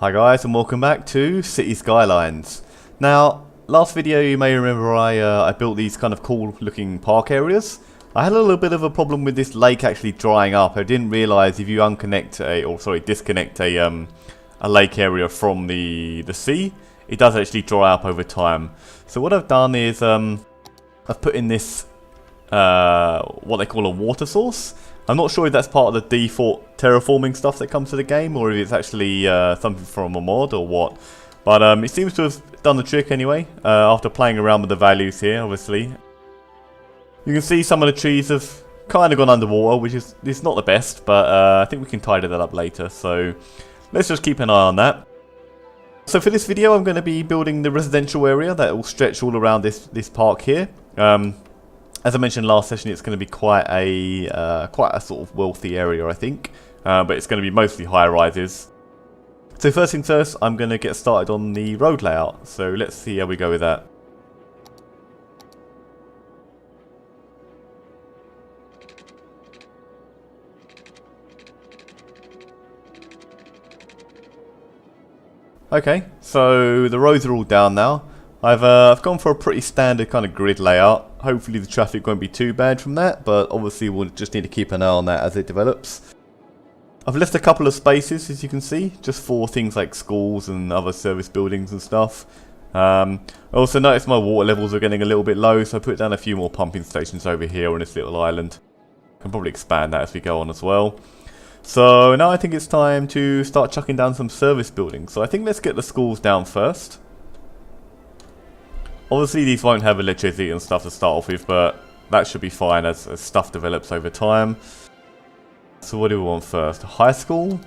Hi guys, and welcome back to City Skylines. Now, last video you may remember I built these kind of cool looking park areas. I had a little bit of a problem with this lake actually drying up. I didn't realise if you disconnect a lake area from the sea, it does actually dry up over time. So what I've done is I've put in this what they call a water source. I'm not sure if that's part of the default terraforming stuff that comes to the game, or if it's actually something from a mod or what. But it seems to have done the trick anyway, after playing around with the values here, obviously. You can see some of the trees have kind of gone underwater, which is not the best, but I think we can tidy that up later. So let's just keep an eye on that. So for this video I'm going to be building the residential area that will stretch all around this park here. As I mentioned last session, it's going to be quite a sort of wealthy area, I think, but it's going to be mostly high rises. So first things first, I'm going to get started on the road layout. So let's see how we go with that. Okay, so the roads are all down now. I've gone for a pretty standard kind of grid layout. Hopefully the traffic won't be too bad from that, but obviously we'll just need to keep an eye on that as it develops. I've left a couple of spaces, as you can see, just for things like schools and other service buildings and stuff. I also noticed my water levels are getting a little bit low, so I put down a few more pumping stations over here on this little island. Can probably expand that as we go on as well. So now I think it's time to start chucking down some service buildings. So I think let's get the schools down first. Obviously these won't have electricity and stuff to start off with, but that should be fine as stuff develops over time. So what do we want first? A high school?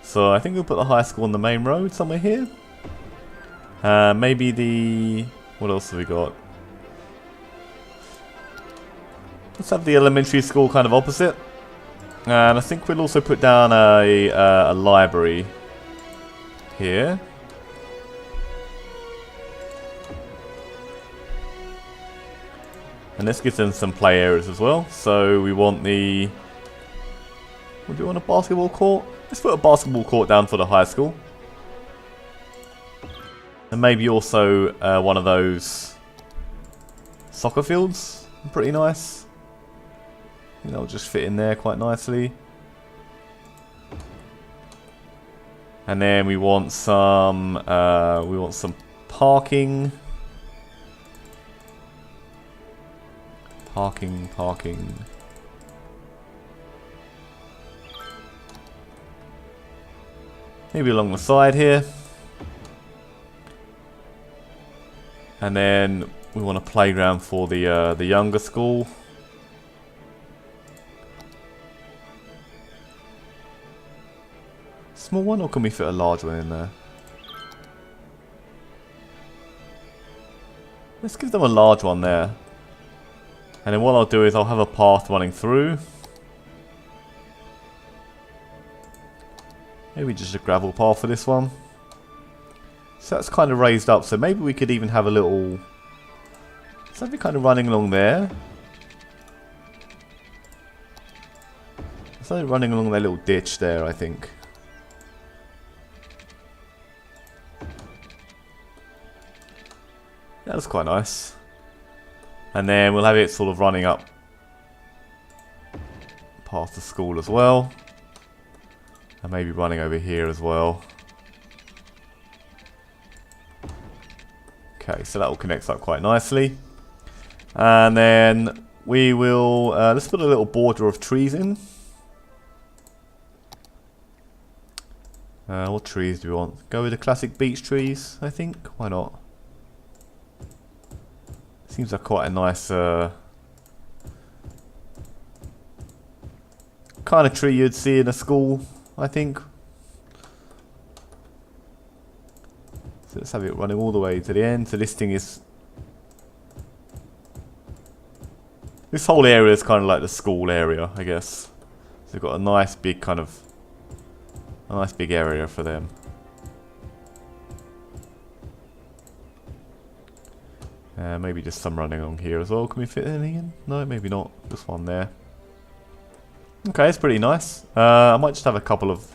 So I think we'll put the high school on the main road somewhere here. Maybe the... what else have we got? Let's have the elementary school kind of opposite. And I think we'll also put down a library here. And let's give them some play areas as well. So we want the... what do you want, a basketball court? Let's put a basketball court down for the high school. And maybe also one of those soccer fields. Pretty nice. I think that'll just fit in there quite nicely. And then we want some parking. Parking. Maybe along the side here. And then we want a playground for the younger school. Small one, or can we fit a large one in there? Let's give them a large one there. And then what I'll do is I'll have a path running through. Maybe just a gravel path for this one. So that's kind of raised up, so maybe we could even have a little... something kind of running along there. Something running along that little ditch there, I think. That's quite nice. And then we'll have it sort of running up past the school as well. And maybe running over here as well. Okay, so that all connects up quite nicely. And then we will, let's put a little border of trees in. What trees do we want? Go with the classic beech trees, I think. Why not? Seems like quite a nice kind of tree you'd see in a school, I think. So let's have it running all the way to the end. So this thing is... this whole area is kind of like the school area, I guess. So we've got a nice big kind of... a nice big area for them. Maybe just some running along here as well. Can we fit anything in? No, maybe not. Just one there. Okay, it's pretty nice. I might just have a couple of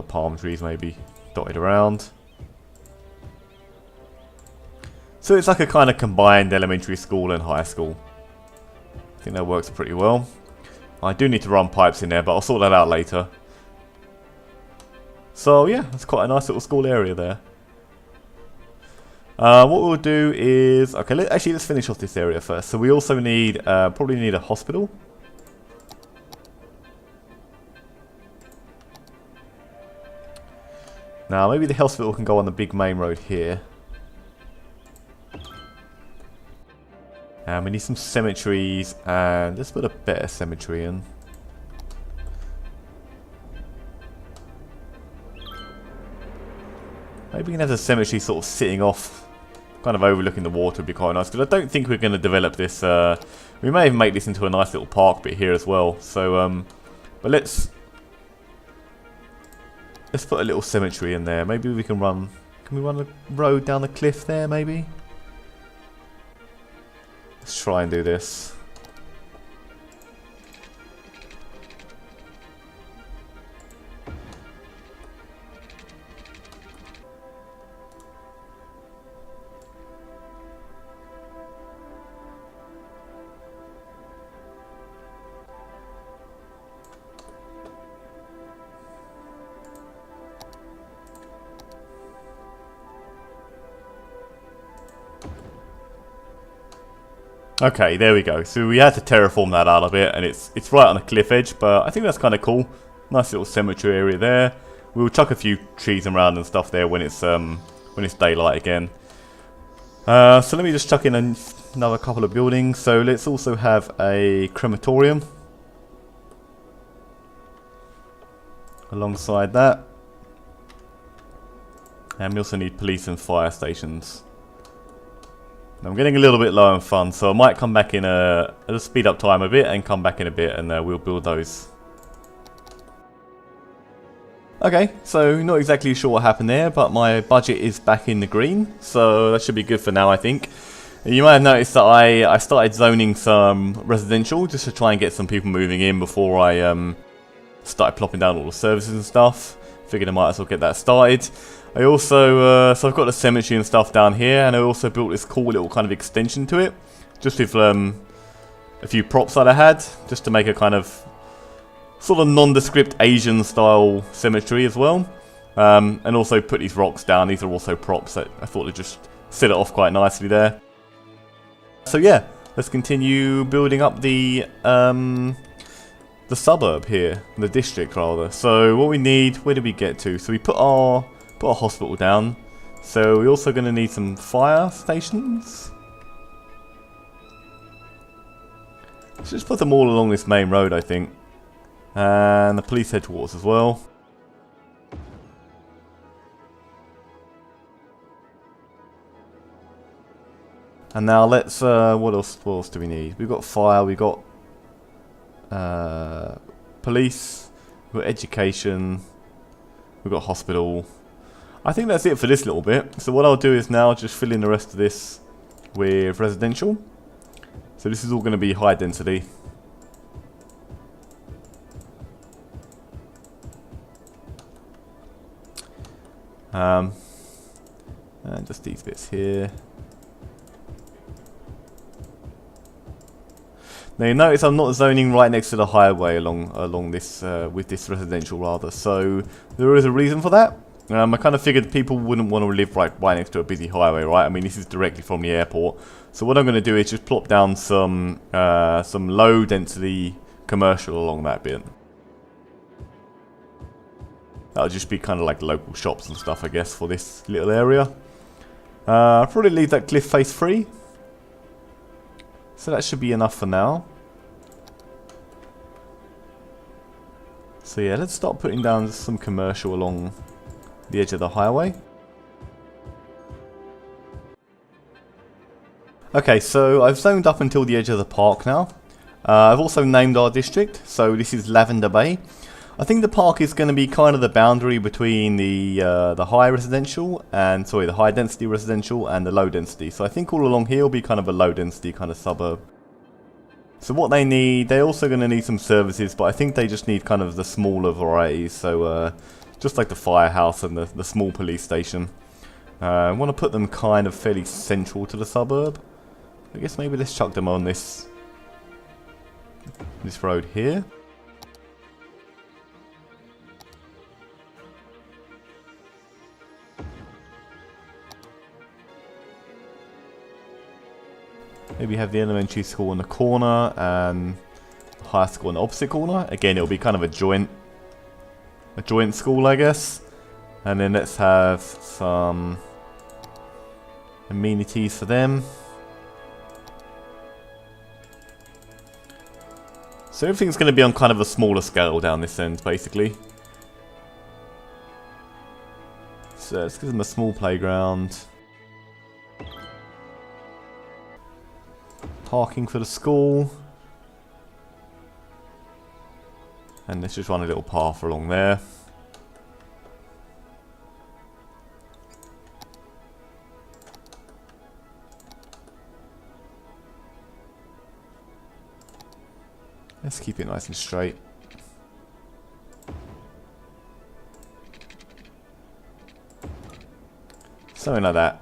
palm trees maybe dotted around. So it's like a kind of combined elementary school and high school. I think that works pretty well. I do need to run pipes in there, but I'll sort that out later. So yeah, that's quite a nice little school area there. What we'll do is, okay, let's finish off this area first. So we also need, probably need a hospital. Now maybe the hospital can go on the big main road here. We need some cemeteries, and let's put a better cemetery in. Maybe we can have the cemetery sort of sitting off, kind of overlooking the water would be quite nice, because I don't think we're going to develop this. We may even make this into a nice little park bit here as well. So, but let's put a little cemetery in there. Maybe we can run. Can we run a road down the cliff there? Maybe. Let's try and do this. Okay, there we go. So we had to terraform that out a bit, and it's right on the cliff edge, but I think that's kind of cool. Nice little cemetery area there. We'll chuck a few trees around and stuff there when it's daylight again. So let me just chuck in another couple of buildings. So let's also have a crematorium alongside that, and we also need police and fire stations. I'm getting a little bit low on funds, so I might come back in I'll speed up time a bit and come back in a bit, and we'll build those. Okay, so not exactly sure what happened there, but my budget is back in the green, so that should be good for now, I think. You might have noticed that I started zoning some residential just to try and get some people moving in before I started plopping down all the services and stuff. Figured I might as well get that started. I also, so I've got the cemetery and stuff down here, and I also built this cool little kind of extension to it, just with a few props that I had, just to make a kind of sort of nondescript Asian style cemetery as well. And also put these rocks down. These are also props that I thought would just set it off quite nicely there. So yeah, let's continue building up the suburb here, the district rather. So what we need, where did we get to? So we put our hospital down. So we're also going to need some fire stations. Let's just put them all along this main road, I think. And the police headquarters as well. And now let's, what else do we need? We've got fire, we've got police, we've got education, we've got hospital. I think that's it for this little bit. So what I'll do is now just fill in the rest of this with residential. So this is all going to be high density. And just these bits here. Now you notice I'm not zoning right next to the highway along this with this residential rather. So there is a reason for that. I kind of figured people wouldn't want to live right next to a busy highway, right? I mean, this is directly from the airport. So what I'm going to do is just plop down some low density commercial along that bit. That'll just be kind of like local shops and stuff, I guess, for this little area. I'll probably leave that cliff face free. So that should be enough for now. So yeah, let's start putting down some commercial along the edge of the highway. Okay, so I've zoned up until the edge of the park now. I've also named our district, so this is Lavender Bay. I think the park is going to be kind of the boundary between the high residential and the high density residential and the low density. So I think all along here will be kind of a low density kind of suburb. So what they need, they're also going to need some services, but I think they just need kind of the smaller varieties. So just like the firehouse and the small police station. I want to put them kind of fairly central to the suburb. I guess maybe let's chuck them on this road here. Maybe have the elementary school in the corner and high school in the opposite corner. Again, it'll be kind of a joint school, I guess. And then let's have some amenities for them. So everything's going to be on kind of a smaller scale down this end, basically. So let's give them a small playground. Parking for the school. And let's just run a little path along there. Let's keep it nice and straight. Something like that.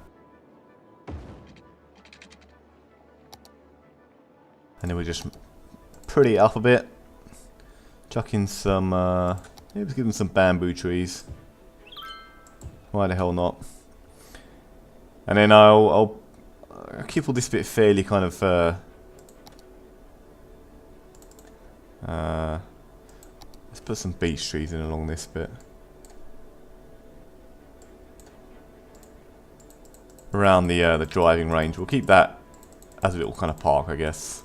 And then we just pretty it up a bit. Chuck in some, maybe give them some bamboo trees. Why the hell not? And then I'll keep all this bit fairly kind of, let's put some beech trees in along this bit. Around the driving range. We'll keep that as a little kind of park, I guess.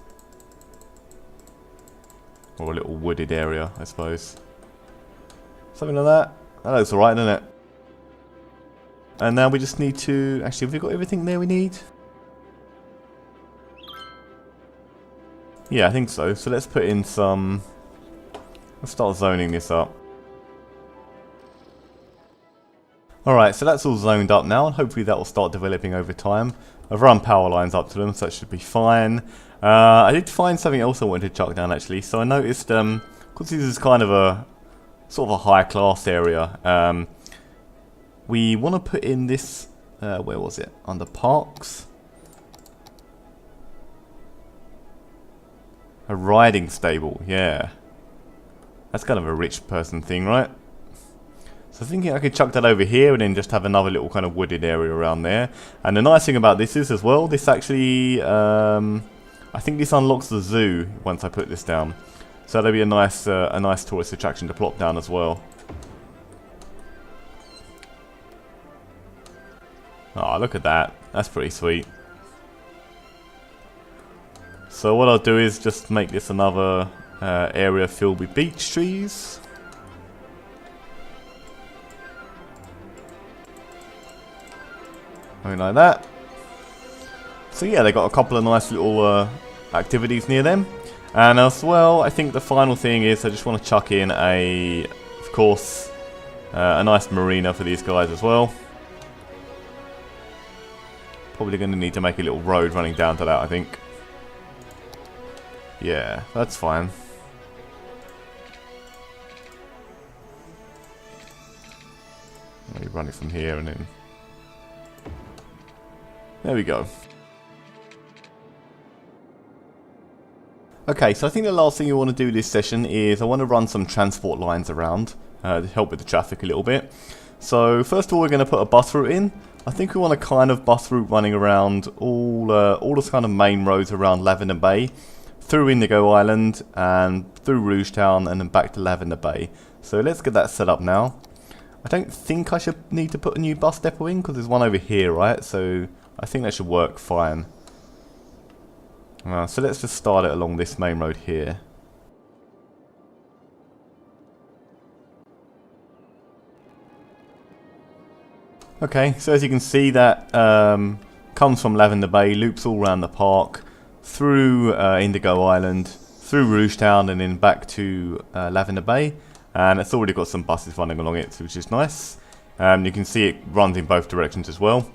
Or a little wooded area, I suppose. Something like that. That looks alright, doesn't it? And now we just need to... Actually, have we got everything there we need? Yeah, I think so. So let's put in some... Let's start zoning this up. Alright, so that's all zoned up now, and hopefully that will start developing over time. I've run power lines up to them, so that should be fine. I did find something else I wanted to chuck down, actually. So I noticed, because this is kind of a sort of a high class area, we want to put in this, where was it? Under parks. A riding stable, yeah. That's kind of a rich person thing, right? So thinking I could chuck that over here and then just have another little kind of wooded area around there. And the nice thing about this is as well, this actually, I think this unlocks the zoo once I put this down. So that'll be a nice tourist attraction to plop down as well. Oh, look at that. That's pretty sweet. So what I'll do is just make this another area filled with beech trees. Something like that. So yeah, they got a couple of nice little activities near them. And as well, I think the final thing is I just want to chuck in of course, a nice marina for these guys as well. Probably going to need to make a little road running down to that, I think. Yeah, that's fine. Maybe run it from here and then... There we go. Okay, so I think the last thing you want to do this session is I want to run some transport lines around to help with the traffic a little bit. So first of all, we're going to put a bus route in. I think we want a kind of bus route running around all the kind of main roads around Lavender Bay, through Indigo Island and through Rouge Town and then back to Lavender Bay. So let's get that set up now. I don't think I should need to put a new bus depot in because there's one over here, right? So I think that should work fine. So let's just start it along this main road here. Okay, so as you can see, that comes from Lavender Bay, loops all around the park, through Indigo Island, through Rouge Town, and then back to Lavender Bay. and it's already got some buses running along it, which is nice. You can see it runs in both directions as well.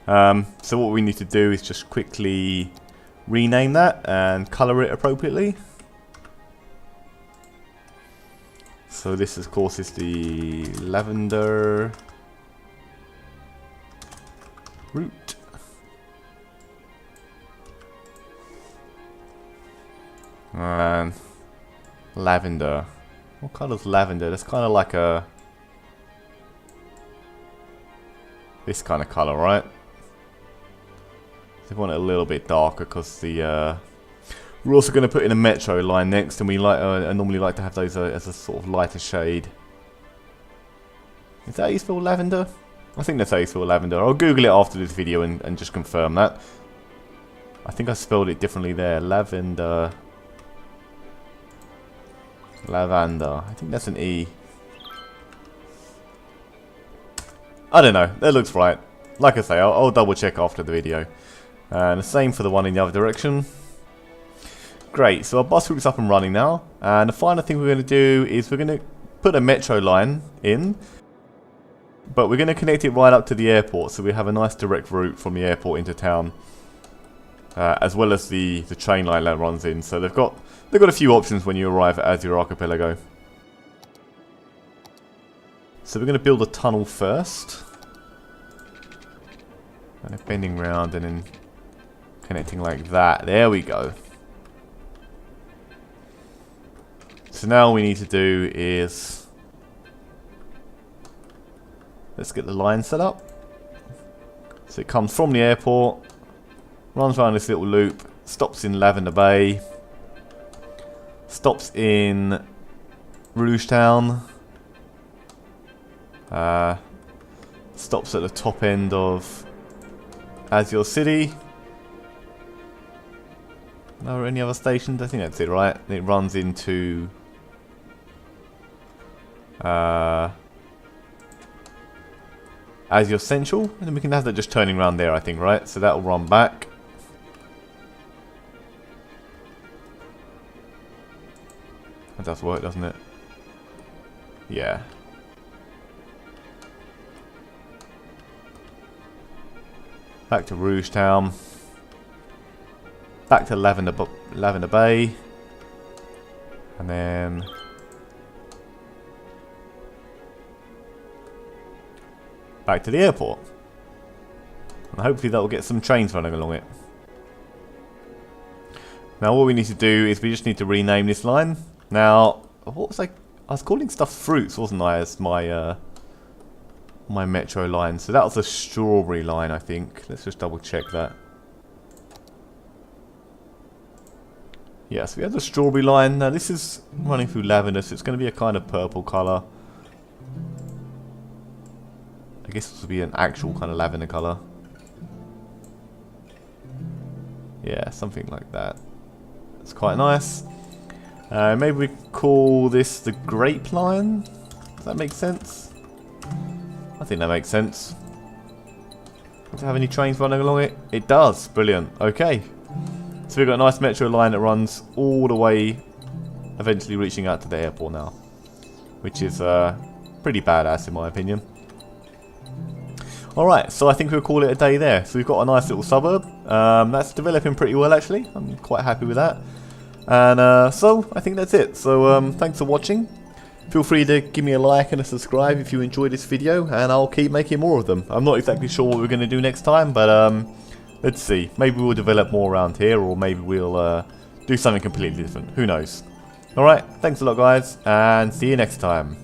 So what we need to do is just quickly rename that and colour it appropriately. So this of course is the Lavender route. And lavender. What colour is lavender? That's kind of like a... this kind of colour, right? So we want it a little bit darker because the... we're also going to put in a metro line next, and we like normally like to have those as a sort of lighter shade. Is that how you spell lavender? I think that's how you spell lavender. I'll Google it after this video and just confirm that. I think I spelled it differently there. Lavender. Lavender. I think that's an E. I don't know. That looks right. Like I say, I'll double check after the video. And the same for the one in the other direction. Great. So our bus route's up and running now. And the final thing we're going to do is we're going to put a metro line in. But we're going to connect it right up to the airport. So we have a nice direct route from the airport into town. As well as the train line that runs in. So they've got a few options when you arrive at Azure Archipelago. So we're going to build a tunnel first. And then bending round and then connecting like that. There we go. So now all we need to do is... let's get the line set up. So it comes from the airport. Runs around this little loop. Stops in Lavender Bay. Stops in Rouge Town. Stops at the top end of Azure City. Are there any other stations? I think that's it, right? It runs into Azure Central, and then we can have that just turning around there, I think, right? So that'll run back. That does work, doesn't it? Yeah. Back to Rouge Town. Back to Lavender Bay. And then... back to the airport. And hopefully that will get some trains running along it. Now what we need to do is we just need to rename this line. Now, what was I was calling stuff fruits, wasn't I, as my my metro line. So that was a strawberry line, I think. Let's just double check that. Yes, we have the strawberry line. Now this is running through lavender, so it's going to be a kind of purple colour. I guess this will be an actual kind of lavender colour. Yeah, something like that. It's quite nice. Maybe we call this the grape line. Does that make sense? I think that makes sense. Does it have any trains running along it? It does. Brilliant. Okay. So we've got a nice metro line that runs all the way, eventually reaching out to the airport now. Which is pretty badass in my opinion. Alright, so I think we'll call it a day there. So we've got a nice little suburb. That's developing pretty well actually. I'm quite happy with that. And so I think that's it. So thanks for watching. Feel free to give me a like and a subscribe if you enjoyed this video, and I'll keep making more of them. I'm not exactly sure what we're going to do next time, but let's see. Maybe we'll develop more around here, or maybe we'll do something completely different. Who knows? Alright, thanks a lot guys, and see you next time.